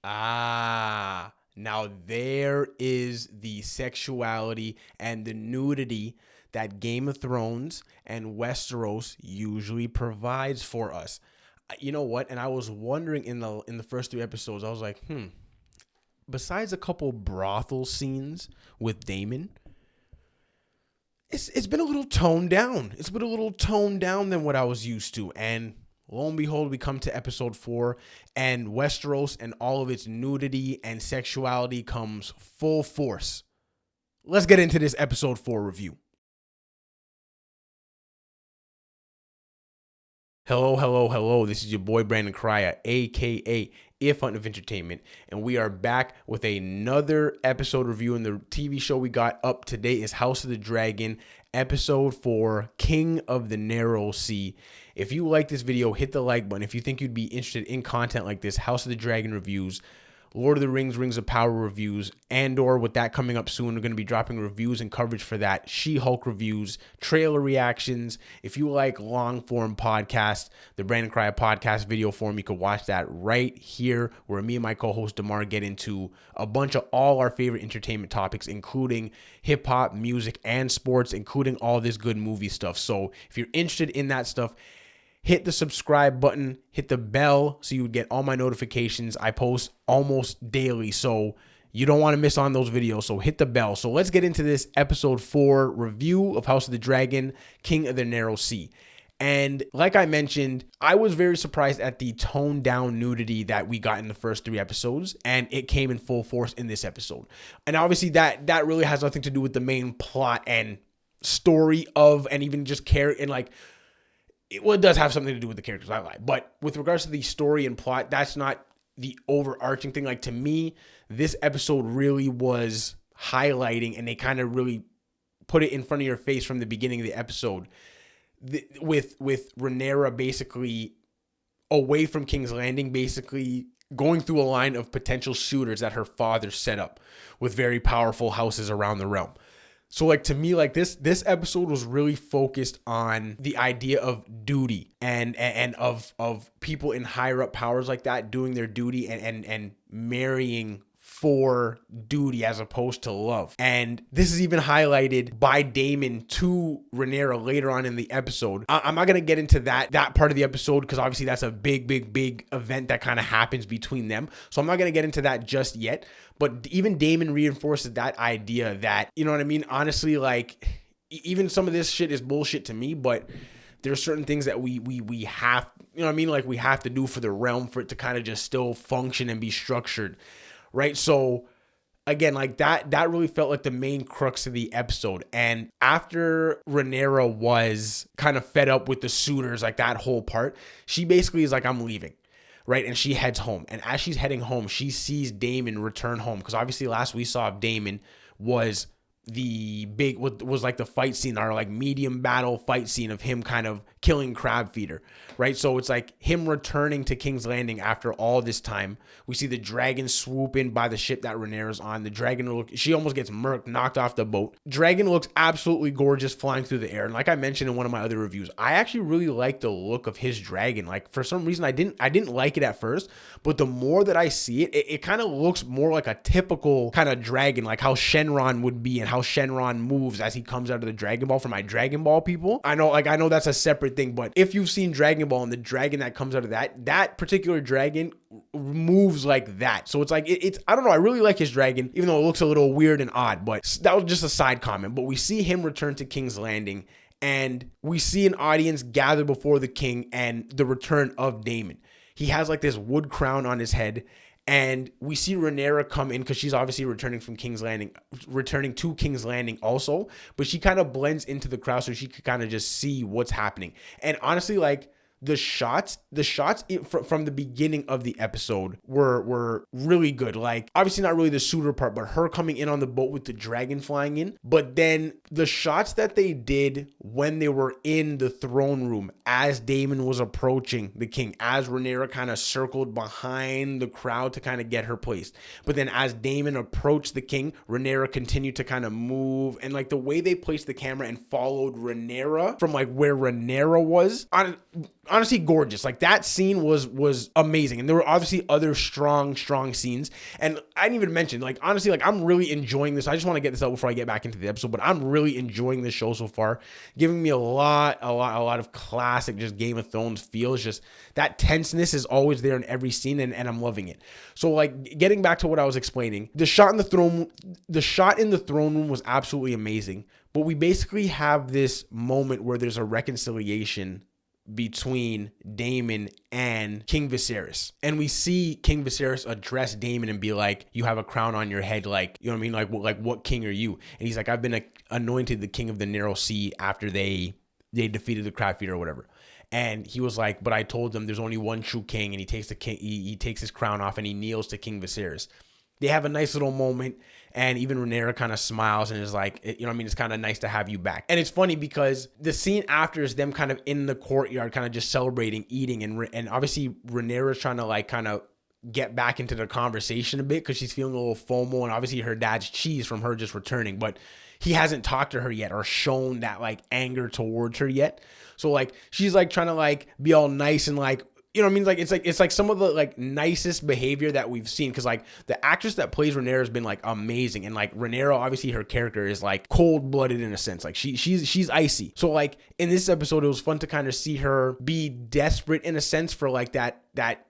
Now there is the sexuality and the nudity that Game of Thrones and Westeros usually provides for us. You know what? And I was wondering in the first 3 episodes, I was like, besides a couple brothel scenes with Daemon, it's been a little toned down. It's been a little toned down than what I was used to. And lo and behold, we come to episode 4, and Westeros and all of its nudity and sexuality comes full force. Let's get into this episode 4 review. Hello. This is your boy Brandon Cryer, aka If Hunt of Entertainment, and we are back with another episode review. And the TV show we got up today is House of the Dragon, episode 4, King of the Narrow Sea. If you like this video, hit the like button. If you think you'd be interested in content like this, House of the Dragon reviews, Lord of the Rings, Rings of Power reviews, Andor, with that coming up soon, we're going to be dropping reviews and coverage for that, She-Hulk reviews, trailer reactions. If you like long-form podcasts, the Brandon Cryer podcast video form, you can watch that right here, where me and my co-host DeMar get into a bunch of all our favorite entertainment topics, including hip-hop, music, and sports, including all this good movie stuff. So if you're interested in that stuff, hit the subscribe button, hit the bell so you would get all my notifications. I post almost daily, so you don't want to miss on those videos, so hit the bell. So let's get into this episode 4 review of House of the Dragon, King of the Narrow Sea. And like I mentioned, I was very surprised at the toned down nudity that we got in the first 3 episodes, and it came in full force in this episode. And obviously that really has nothing to do with the main plot and story of, and even just and like, it does have something to do with the characters, I lie. But with regards to the story and plot, that's not the overarching thing. Like, to me, this episode really was highlighting, and they kind of really put it in front of your face from the beginning of the episode, with Rhaenyra basically away from King's Landing, basically going through a line of potential suitors that her father set up with very powerful houses around the realm. So, like, to me, like, this episode was really focused on the idea of duty and of people in higher up powers like that doing their duty and marrying for duty as opposed to love. And this is even highlighted by Daemon to Rhaenyra later on in the episode. I'm not going to get into that part of the episode because obviously that's a big event that kind of happens between them. So I'm not going to get into that just yet. But even Daemon reinforces that idea that, you know what I mean? Honestly, like, even some of this shit is bullshit to me, but there's certain things that we have, you know what I mean? Like, we have to do for the realm for it to kind of just still function and be structured. Right. So again, like that really felt like the main crux of the episode. And after Rhaenyra was kind of fed up with the suitors, like that whole part, she basically is like, I'm leaving. Right. And she heads home. And as she's heading home, she sees Daemon return home. Because obviously last we saw of Daemon was was like the fight scene, or like medium battle fight scene of him kind of killing Crab Feeder, right? So it's like him returning to King's Landing after all this time. We see the dragon swoop in by the ship that Rhaenyra's on. The dragon, she almost gets murked, knocked off the boat. Dragon looks absolutely gorgeous flying through the air. And like I mentioned in one of my other reviews, I actually really like the look of his dragon. Like, for some reason, I didn't like it at first, but the more that I see it, it kind of looks more like a typical kind of dragon, like how Shenron would be and how Shenron moves as he comes out of the Dragon Ball. For my Dragon Ball people, I know that's a separate thing, but if you've seen Dragon Ball and the dragon that comes out of that particular dragon moves like that. So it's like, it's I don't know, I really like his dragon, even though it looks a little weird and odd, but that was just a side comment. But we see him return to King's Landing, and we see an audience gather before the king and the return of Daemon. He has like this wood crown on his head, and we see Rhaenyra come in because she's obviously returning to King's Landing also, but she kind of blends into the crowd so she could kind of just see what's happening. And honestly, like, the shots from the beginning of the episode were really good. Like, obviously not really the suitor part, but her coming in on the boat with the dragon flying in. But then the shots that they did when they were in the throne room as Daemon was approaching the king, as Rhaenyra kind of circled behind the crowd to kind of get her place. But then as Daemon approached the king, Rhaenyra continued to kind of move, and like the way they placed the camera and followed Rhaenyra from like where Rhaenyra was, honestly gorgeous. Like that scene was amazing. And there were obviously other strong scenes. And I didn't even mention, like, honestly, like I'm really enjoying this. I just want to get this out before I get back into the episode, but I'm really enjoying this show so far, giving me a lot of classic just Game of Thrones feels. Just that tenseness is always there in every scene, and I'm loving it. So like getting back to what I was explaining, the shot in the throne room was absolutely amazing. But we basically have this moment where there's a reconciliation between Daemon and King Viserys. And we see King Viserys address Daemon and be like, you have a crown on your head. Like, you know what I mean? Like what king are you? And he's like, I've been anointed the king of the narrow sea after they defeated the crab feeder or whatever. And he was like, but I told them there's only one true king. And he takes he takes his crown off and he kneels to King Viserys. They have a nice little moment, and even Rhaenyra kind of smiles and is like, you know what I mean? It's kind of nice to have you back. And it's funny because the scene after is them kind of in the courtyard, kind of just celebrating, eating, and obviously Rhaenyra's trying to like kind of get back into the conversation a bit because she's feeling a little FOMO, and obviously her dad's cheese from her just returning, but he hasn't talked to her yet or shown that like anger towards her yet. So like she's like trying to like be all nice and like, you know what I mean? Like it's like some of the like nicest behavior that we've seen, because like the actress that plays Rhaenyra has been like amazing, and like Rhaenyra, obviously her character is like cold-blooded in a sense, like she's icy. So like in this episode, it was fun to kind of see her be desperate in a sense for like that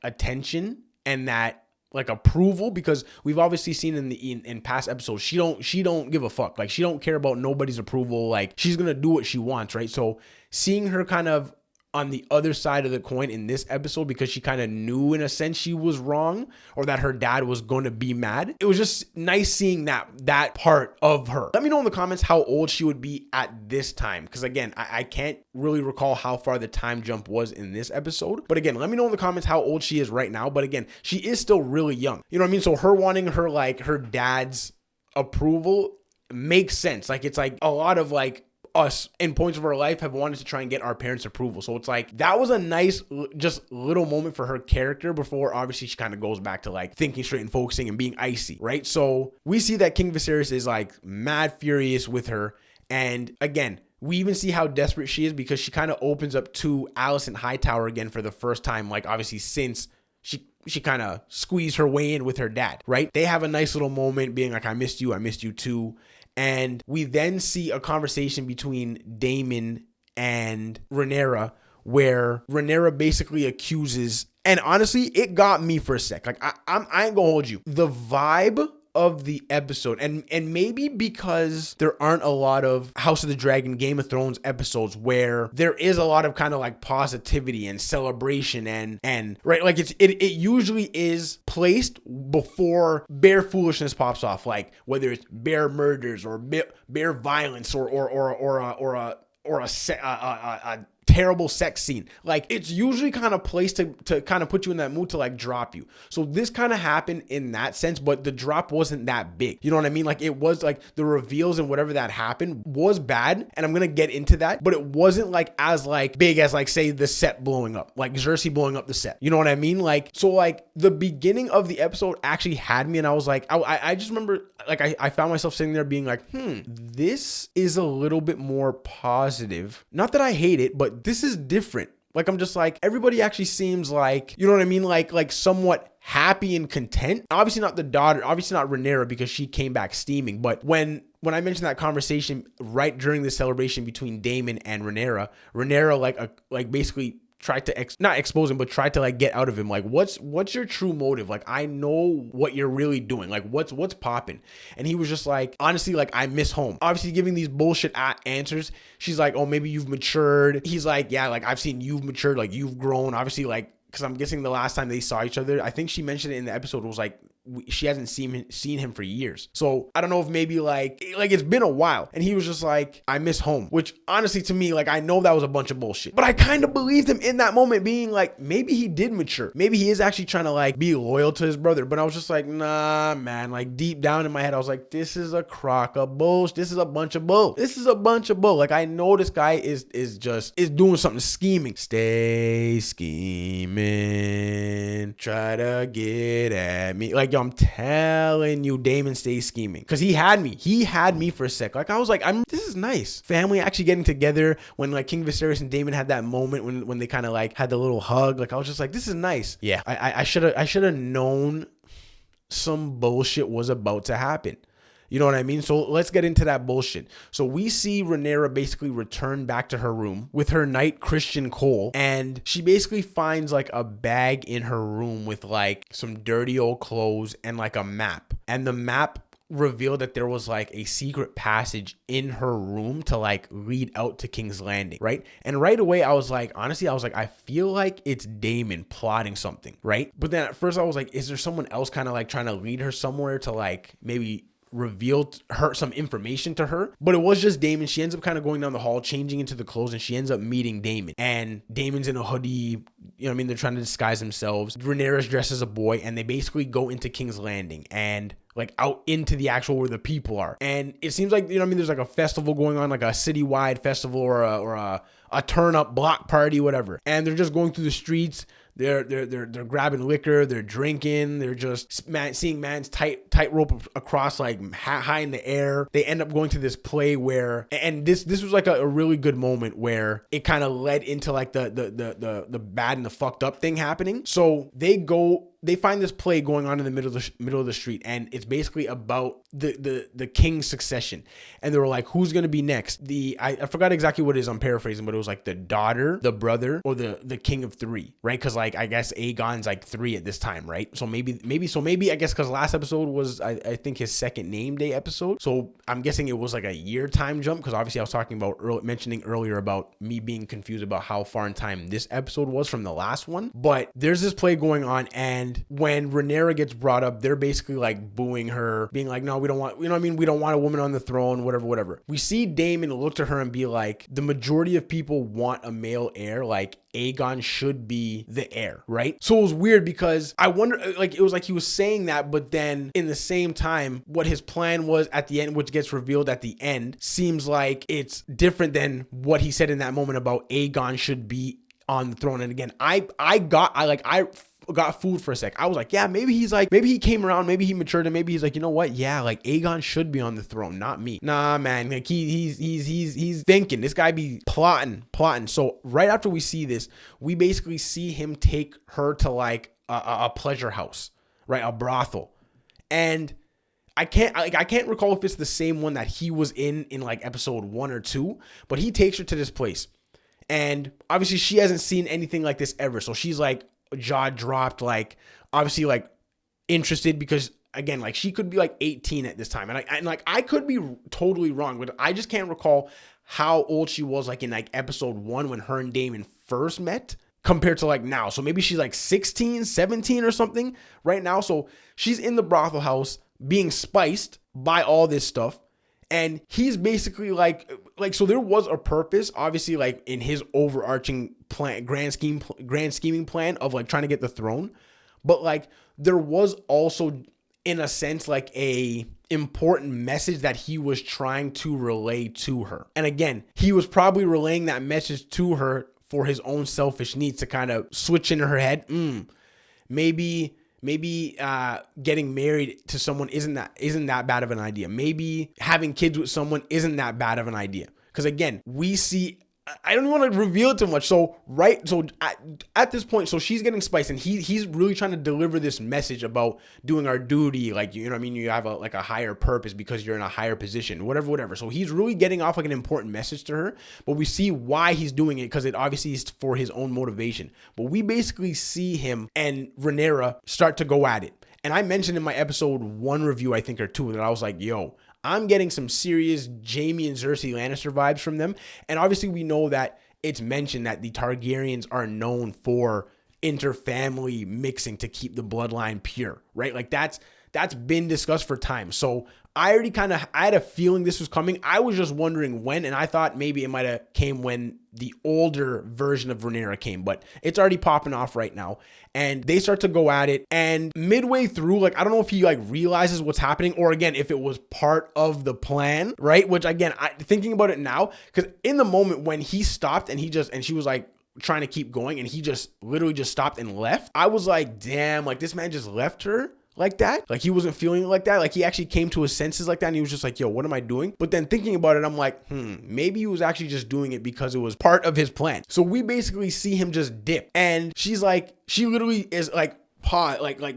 attention and that like approval, because we've obviously seen in past episodes she don't give a fuck. Like she don't care about nobody's approval. Like she's gonna do what she wants, right? So seeing her kind of on the other side of the coin in this episode, because she kind of knew in a sense she was wrong, or that her dad was going to be mad. It was just nice seeing that part of her. Let me know in the comments how old she would be at this time, because again, I can't really recall how far the time jump was in this episode. But again, let me know in the comments how old she is right now. But again, she is still really young. You know what I mean? So her wanting her like her dad's approval makes sense. Like it's like a lot of like us in points of our life have wanted to try and get our parents' approval. So it's like that was a nice just little moment for her character before obviously she kind of goes back to like thinking straight and focusing and being icy, right? So we see that King Viserys is like mad furious with her, and again, we even see how desperate she is because she kind of opens up to Alicent Hightower again for the first time, like obviously since she kind of squeezed her way in with her dad, right? They have a nice little moment being like, I missed you too. And we then see a conversation between Daemon and Rhaenyra, where Rhaenyra basically accuses, and honestly, it got me for a sec. Like I ain't gonna hold you. The vibe of the episode, and maybe because there aren't a lot of House of the Dragon, Game of Thrones episodes where there is a lot of kind of like positivity and celebration and right, like it usually is placed before bare foolishness pops off, like whether it's bare murders or bare violence or a terrible sex scene. Like it's usually kind of placed to kind of put you in that mood to like drop you. So this kind of happened in that sense, but the drop wasn't that big. You know what I mean? Like it was like the reveals and whatever that happened was bad, and I'm gonna get into that, but it wasn't like as like big as like say the set blowing up, like Cersei blowing up the set. You know what I mean? Like so like the beginning of the episode actually had me, and I was like, I just remember like I found myself sitting there being like, this is a little bit more positive. Not that I hate it, but this is different. Like I'm just like, everybody actually seems like, you know what I mean? Like somewhat happy and content. Obviously not the daughter, obviously not Rhaenyra, because she came back steaming. But when I mentioned that conversation right during the celebration between Daemon and Rhaenyra like basically tried to not expose him, but tried to like get out of him. Like, what's your true motive? Like, I know what you're really doing. Like, what's popping? And he was just like, honestly, like, I miss home. Obviously giving these bullshit answers. She's like, oh, maybe you've matured. He's like, yeah, like I've seen you've matured, like you've grown. Obviously, like, because I'm guessing the last time they saw each other, I think she mentioned it in the episode, was like she hasn't seen him for years. So I don't know if maybe like it's been a while, and he was just like, I miss home, which honestly to me, like, I know that was a bunch of bullshit, but I kind of believed him in that moment, being like, maybe he did mature, maybe he is actually trying to like be loyal to his brother. But I was just like, nah, man, like deep down in my head I was like, this is a crock of bullshit. This is a bunch of bull. Like, I know this guy is doing something, scheming. Stay scheming, try to get at me. Like, yo, I'm telling you, Daemon stays scheming, because he had me for a sec. Like, I was like, this is nice, family actually getting together. When like King Viserys and Daemon had that moment when they kind of like had the little hug, like I was just like, this is nice. Yeah, I should have known some bullshit was about to happen. You know what I mean? So let's get into that bullshit. So we see Rhaenyra basically return back to her room with her knight Christian Cole, and she basically finds like a bag in her room with like some dirty old clothes and like a map. And the map revealed that there was like a secret passage in her room to like lead out to King's Landing, right? And right away I was like, honestly, I feel like it's Daemon plotting something, right? But then at first I was like, is there someone else kind of like trying to lead her somewhere to like maybe revealed her some information to her? But it was just Daemon. She ends up kind of going down the hall, changing into the clothes, and she ends up meeting Daemon. And Daemon's in a hoodie, you know what I mean? They're trying to disguise themselves. Rhaenyra's dressed as a boy, and they basically go into King's Landing and like out into the actual where the people are. And it seems like, you know what I mean, there's like a festival going on, like a citywide festival or a turn up block party, whatever. And they're just going through the streets. They're grabbing liquor, they're drinking, they're just seeing man's tightrope across like high in the air. They end up going to this play where, and this was like a really good moment where it kind of led into like the bad and the fucked up thing happening. So they find this play going on in the middle of the street, and it's basically about the king's succession. And they were like, who's gonna be next? I forgot exactly what it is, I'm paraphrasing, but it was like the daughter, the brother, or the king of three, right? Because like I guess Aegon's like 3 at this time, right? So maybe I guess because last episode was I think his second name day episode, so I'm guessing it was like a year time jump, because obviously I was talking about mentioning earlier about me being confused about how far in time this episode was from the last one. But there's this play going on, and when Rhaenyra gets brought up, they're basically like booing her, being like, no, we don't want, you know what I mean? We don't want a woman on the throne, whatever. We see Daemon look to her and be like, the majority of people want a male heir. Like, Aegon should be the heir, right? So it was weird, because I wonder, like, it was like he was saying that, but then in the same time, what his plan was at the end, which gets revealed at the end, seems like it's different than what he said in that moment about Aegon should be on the throne. And again, I got food for a sec. I was like, yeah, maybe he came around, maybe he matured, and maybe he's like, you know what? Yeah, like Aegon should be on the throne, not me. Nah, man, like he's thinking. This guy be plotting. So right after we see this, we basically see him take her to like a pleasure house, right? A brothel. And I can't recall if it's the same one that he was in like episode 1 or 2, but he takes her to this place. And obviously she hasn't seen anything like this ever. So she's like, jaw dropped, like obviously like interested, because again, like she could be like 18 at this time, and I could be totally wrong, but I just can't recall how old she was like in like episode 1 when her and Daemon first met compared to like now. So maybe she's like 16, 17 or something right now. So she's in the brothel house being spiced by all this stuff. And he's basically like, so there was a purpose, obviously, like in his overarching plan, grand scheming plan of like trying to get the throne. But like, there was also, in a sense, like a important message that he was trying to relay to her. And again, he was probably relaying that message to her for his own selfish needs, to kind of switch in her head. Maybe getting married to someone isn't that bad of an idea. Maybe having kids with someone isn't that bad of an idea. Because again, we see, I don't want to reveal it too much. So at this point, so she's getting spiced, and he's really trying to deliver this message about doing our duty. Like, you know what I mean? You have a higher purpose because you're in a higher position, whatever. So he's really getting off like an important message to her, but we see why he's doing it, because it obviously is for his own motivation. But we basically see him and Rhaenyra start to go at it. And I mentioned in my episode 1 review, I think, or 2, that I was like, yo, I'm getting some serious Jaime and Cersei Lannister vibes from them. And obviously we know that it's mentioned that the Targaryens are known for inter-family mixing to keep the bloodline pure, right? Like that's been discussed for time. So I had a feeling this was coming. I was just wondering when, and I thought maybe it might have came when the older version of Rhaenyra came, but it's already popping off right now. And they start to go at it. And midway through, like, I don't know if he like realizes what's happening, or again, if it was part of the plan, right? Which again, thinking about it now, because in the moment when he stopped and she was like trying to keep going and he just literally just stopped and left, I was like, damn, like this man just left her like that. Like he wasn't feeling like that. Like he actually came to his senses like that. And he was just like, yo, what am I doing? But then thinking about it, I'm like, maybe he was actually just doing it because it was part of his plan. So we basically see him just dip. And she's like, she literally is like,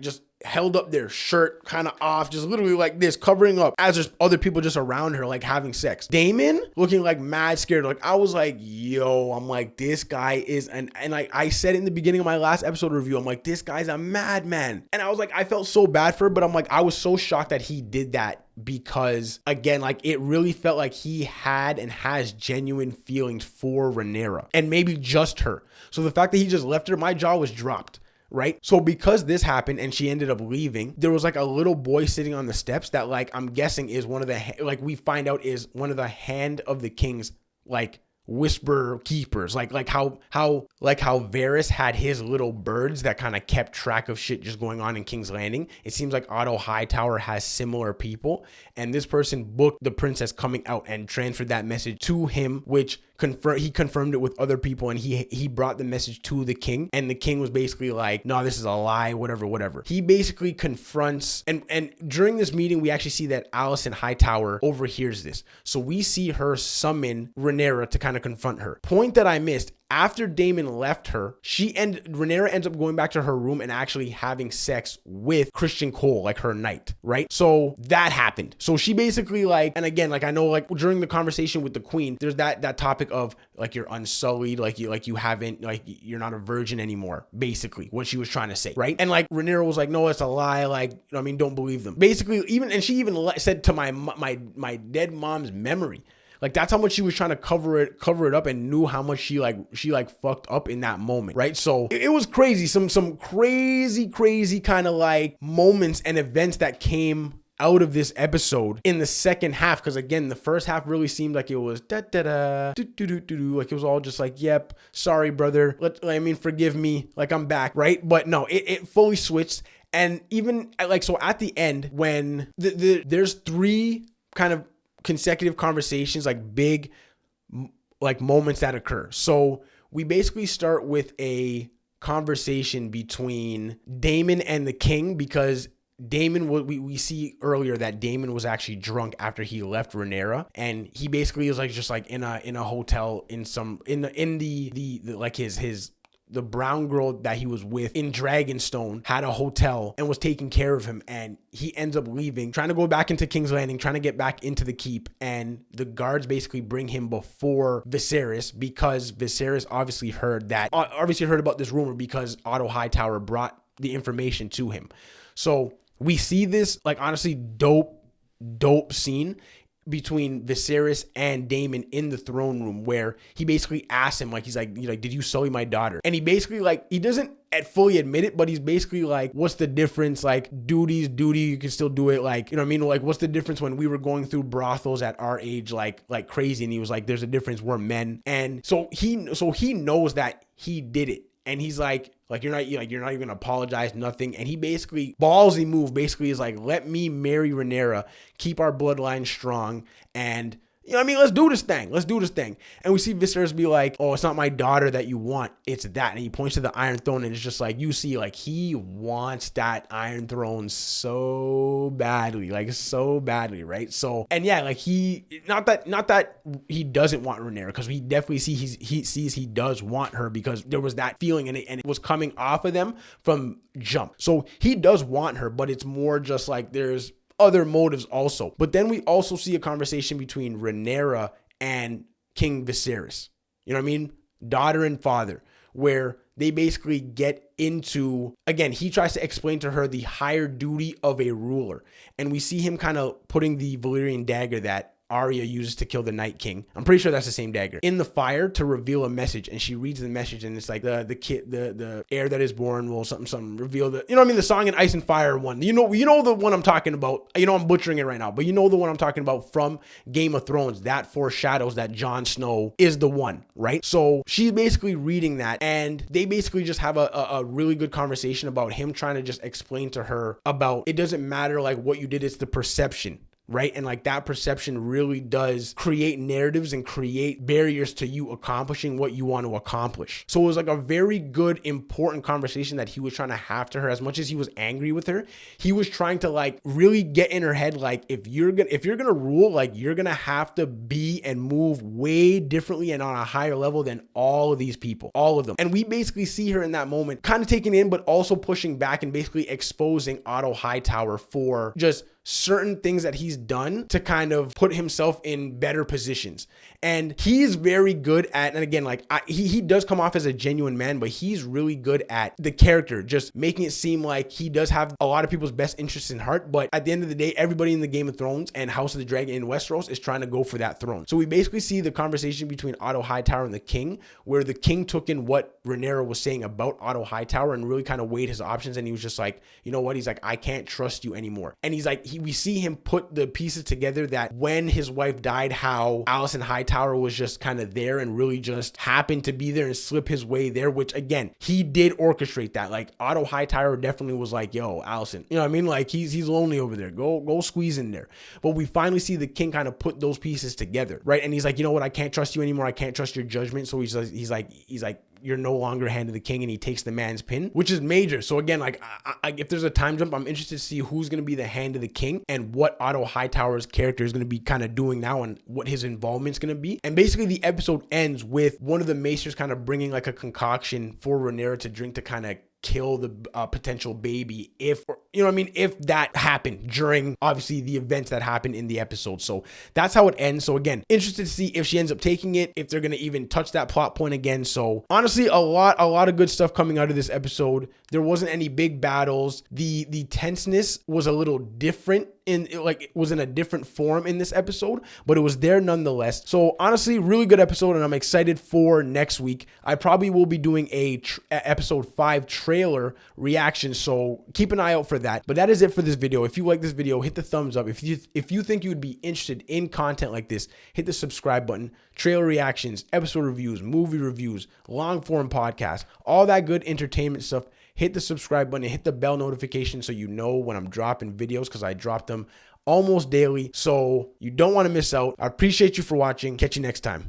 just held up their shirt kind of off, just literally like this, covering up as there's other people just around her, like having sex. Damon looking like mad scared. Like I was like, yo, I'm like, this guy is, and like I said in the beginning of my last episode review, I'm like, this guy's a madman. And I was like, I felt so bad for her, but I'm like, I was so shocked that he did that, because again, like it really felt like he had and has genuine feelings for Rhaenyra, and maybe just her. So the fact that he just left her, my jaw was dropped. Right? So because this happened and she ended up leaving, there was like a little boy sitting on the steps that like, I'm guessing is one of the, like we find out is one of the Hand of the King's like whisper keepers, like how Varys had his little birds that kind of kept track of shit just going on in King's Landing. It seems like Otto Hightower has similar people, and this person booked the princess coming out and transferred that message to him, which he confirmed it with other people, and he brought the message to the king, and the king was basically like, no, this is a lie, whatever. He basically confronts, and during this meeting, we actually see that Alicent Hightower overhears this. So we see her summon Rhaenyra to kind of confront her. Point that I missed, after Daemon left her, Rhaenyra ends up going back to her room and actually having sex with Christian Cole, like her knight, right? So that happened. So she basically like, and again, like I know like during the conversation with the queen, there's that topic of like you're unsullied, like you haven't, like you're not a virgin anymore, basically what she was trying to say, right? And like Rhaenyra was like, no, it's a lie, like, you know what I mean, don't believe them. Basically, and she even said to my dead mom's memory. Like that's how much she was trying to cover it up, and knew how much she fucked up in that moment, right? So it was crazy, some crazy kind of like moments and events that came out of this episode in the second half, because again, the first half really seemed like it was like it was all just like, yep, sorry brother, forgive me, like I'm back, right? But no, it fully switched. And even like, so at the end when there's three kind of consecutive conversations, like big like moments that occur. So we basically start with a conversation between Daemon and the king, because Daemon, we see earlier that Daemon was actually drunk after he left Rhaenyra, and he basically was like just like in a hotel in the brown girl that he was with in Dragonstone had a hotel and was taking care of him, and he ends up leaving, trying to go back into King's Landing, trying to get back into the keep, and the guards basically bring him before Viserys, because Viserys obviously heard about this rumor because Otto Hightower brought the information to him. So we see this like honestly dope scene between Viserys and Daemon in the throne room, where he basically asks him, like, he's like, did you sully my daughter? And he basically like, he doesn't fully admit it, but he's basically like, what's the difference? Like duty, you can still do it. Like, you know what I mean? Like, what's the difference when we were going through brothels at our age, like crazy? And he was like, there's a difference, we're men. And so he knows that he did it. And he's like you're not even gonna apologize, nothing. And he basically, ballsy move, basically is like, let me marry Rhaenyra, keep our bloodline strong, and you know what I mean, let's do this thing. And we see Viserys be like, oh, it's not my daughter that you want, it's that. And he points to the Iron Throne, and it's just like, you see, like he wants that Iron Throne so badly, right? So, and yeah, like he, not that he doesn't want Rhaenyra, because we definitely see he does want her, because there was that feeling, and it was coming off of them from jump. So he does want her, but it's more just like there's other motives also. But then we also see a conversation between Rhaenyra and King Viserys, you know what I mean, daughter and father, where they basically get into, again, he tries to explain to her the higher duty of a ruler, and we see him kind of putting the Valyrian dagger that Arya uses to kill the Night King. I'm pretty sure that's the same dagger. In the fire to reveal a message, and she reads the message, and it's like the heir that is born will something reveal the, you know what I mean, the Song in Ice and Fire one. You know the one I'm talking about. You know I'm butchering it right now, but you know the one I'm talking about from Game of Thrones. That foreshadows that Jon Snow is the one, right? So she's basically reading that, and they basically just have a really good conversation about him trying to just explain to her about it doesn't matter like what you did, it's the perception. Right. And like that perception really does create narratives and create barriers to you accomplishing what you want to accomplish. So it was like a very good, important conversation that he was trying to have to her. As much as he was angry with her, he was trying to like really get in her head. Like if you're gonna rule, like you're gonna have to be and move way differently and on a higher level than all of these people, all of them. And we basically see her in that moment kind of taking in, but also pushing back and basically exposing Otto Hightower for just certain things that he's done to kind of put himself in better positions. And he's very good at, and again, like he does come off as a genuine man, but he's really good at the character, just making it seem like he does have a lot of people's best interests in heart. But at the end of the day, everybody in the Game of Thrones and House of the Dragon in Westeros is trying to go for that throne. So we basically see the conversation between Otto Hightower and the king, where the king took in what Rhaenyra was saying about Otto Hightower and really kind of weighed his options. And he was just like, you know what? He's like, I can't trust you anymore. And he's like, we see him put the pieces together that when his wife died, how Alicent Hightower was just kind of there and really just happened to be there and slip his way there, which again, he did orchestrate that. Like Otto Hightower definitely was like, yo, Alicent, you know what I mean? Like he's lonely over there. Go squeeze in there. But we finally see the king kind of put those pieces together, right? And he's like, you know what? I can't trust you anymore. I can't trust your judgment. So he's like, you're no longer hand of the king, and he takes the man's pin, which is major. So again, like if there's a time jump, I'm interested to see who's going to be the hand of the king and what Otto Hightower's character is going to be kind of doing now and what his involvement's going to be. And basically the episode ends with one of the maesters kind of bringing like a concoction for Rhaenyra to drink to kind of kill the potential baby if that happened during obviously the events that happened in the episode. So that's how it ends. So again, interested to see if she ends up taking it, if they're going to even touch that plot point again. So honestly, a lot of good stuff coming out of this episode. There wasn't any big battles. The tenseness was a little different it was in a different form in this episode, but it was there nonetheless. So honestly, really good episode, and I'm excited for next week. I probably will be doing a episode 5 trailer reaction, so keep an eye out for that. But that is it for this video. If you like this video, hit the thumbs up. If you think you would be interested in content like this, hit the subscribe button. Trailer reactions, episode reviews, movie reviews, long form podcasts, all that good entertainment stuff. Hit the subscribe button and hit the bell notification so you know when I'm dropping videos, because I drop them almost daily. So you don't want to miss out. I appreciate you for watching. Catch you next time.